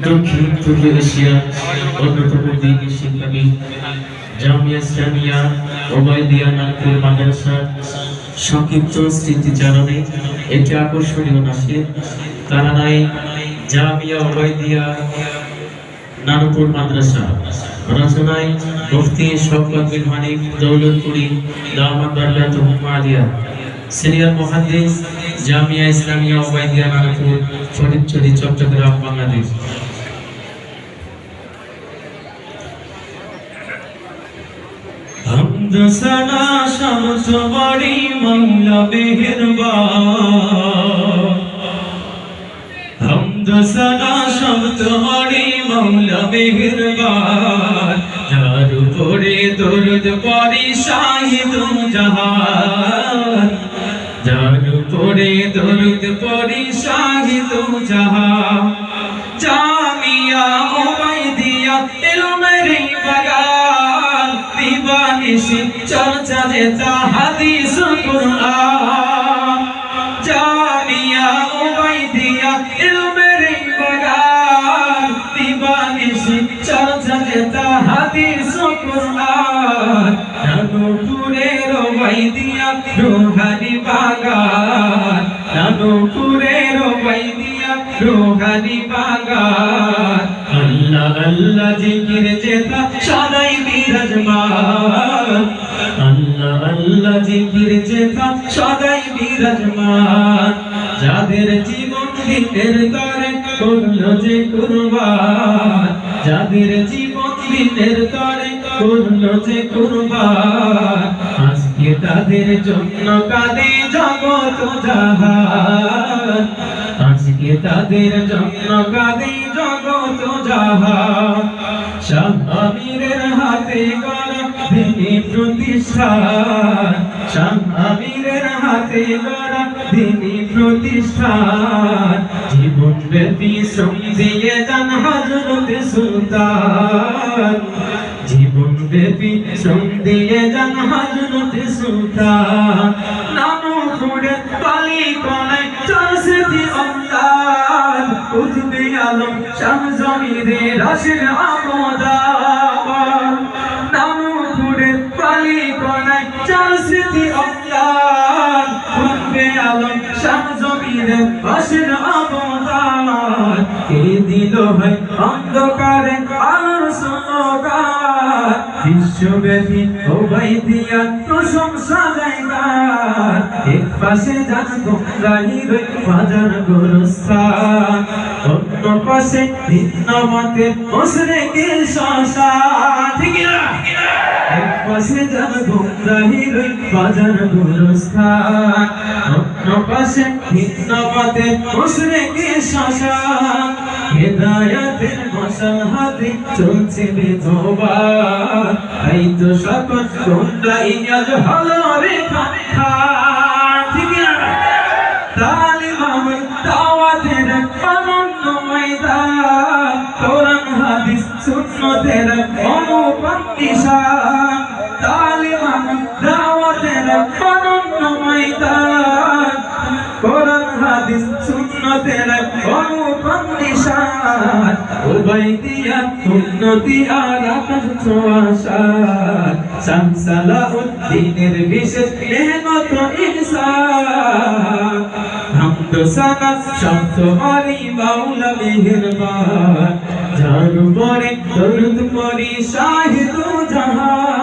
দক্ষিণ পূর্ব এশিয়া অন্যতম দ্বীপের শিক্ষাবী জামিয়া ইসলামিয়া ওবায়দিয়া নাগপুর মাদ্রাসার সংক্ষিপ্ত স্মৃতিচারণে একটি আকর্ষণীয় নাসির তারানাই জামিয়া ওবায়দিয়া নাগপুর মাদ্রাসা রচনায় মুফতি শওকত বিন মানিক দৌলতপুরি দামাত বরকাতুহুম আলিয়া সিনিয়র মুহাদ্দিস জামিয়া ইসলামিয়া ওবায়দিয়া নাগপুর ফটিকছড়ি চট্টগ্রাম বাংলাদেশ। হামদ সানা শামস বাড়ি মওলা মেহেরবান হামদ সানা শামস বাড়ি মওলা মেহেরবান যার উপরে দরুদ পড়ি শাহিদু জাহান যার উপরে দরুদ পড়ি শাহিদু জাহান জামিয়া ওবায়দিয়া ইলমের বাগান দিবানিশি চর্চা যেতা হাদিস কুরআন জামিয়া ওবায়দিয়া ইলমের বাগান দিবানিশি চর্চা যেতা হাদিস কুরআন নানুপুরের ওবায়দিয়া রোহানি বাগান নানুপুরের ওবায়দিয়া রোহানি বাগান আল্লাহ আল্লাহ জিকির যেতা সদাই বিরাজমান আল্লাহ আল্লাহ জিকির যেতা সদাই বিরাজমান যাদের জীবন দিনের তরে করলো যে কুরবান যাদের জীবন দিনের তরে করলো যে কুরবান আজকে তাদের জন্য কাঁদে জগৎ জাহান আজকে তাদের জন্য কাঁদে জগৎ জাহান শাহ আমিরের হাতে গড়া দিনী প্রতিষ্ঠান শাহ আমিরের হাতে গড়া দিনী প্রতিষ্ঠান জীবন ব্যাপী শ্রম দিয়ে যান হযরত সুলতান জীবন ব্যাপী শ্রম দিয়ে যান হযরত সুলতান নানুপুরে পালি কোনায় চরসতি অমদান কুতুবে আলম শাহ জমিদের আশির আমদান নানুপুরে পালি কোনায় চরসতি অমদান কুতুবে আলম শাহ জমিদের আশির আমদান কে দিল হয় অন্ধকারে আলোর স্লোগান বিশ্বব্যাপী ওবায়দিয়া প্রশংসা গায়গান এক পাশে যান গোমরাহির বাজার গোরস্থান অন্য পাশে ভিন্ন মতের মুশরিকের শ্মশান ঠিক না এক পাশে যান গোমরাহির বাজার গোরস্থান অন্য পাশে ভিন্ন মতের মুশরিকের শ্মশান হেদায়েতের মশাল হাতে চলছে বেতোবার তাই তো সকল তোমরা ইয়াজ হলো রে খান ঠিক না তালিম হবে দাওয়াতের অনন্য ময়দান কোরআন হাদিস সুন্নতের অনুপম নিশান তালিম হবে দাওয়াতের অনন্য ময়দান কোরআন হাদিস সুন্নতের অনুপম নিশান ওবায়দিয়া উন্নতি আর আকাশ ছোঁয়াশান শাহ সালাউদ্দিনের বিশেষ মেহনত ইনসান হামদ সানা শব্দ আলী মাওলা মেহেরবান যার উপরে দরুদ পড়ি শাহিদু জাহান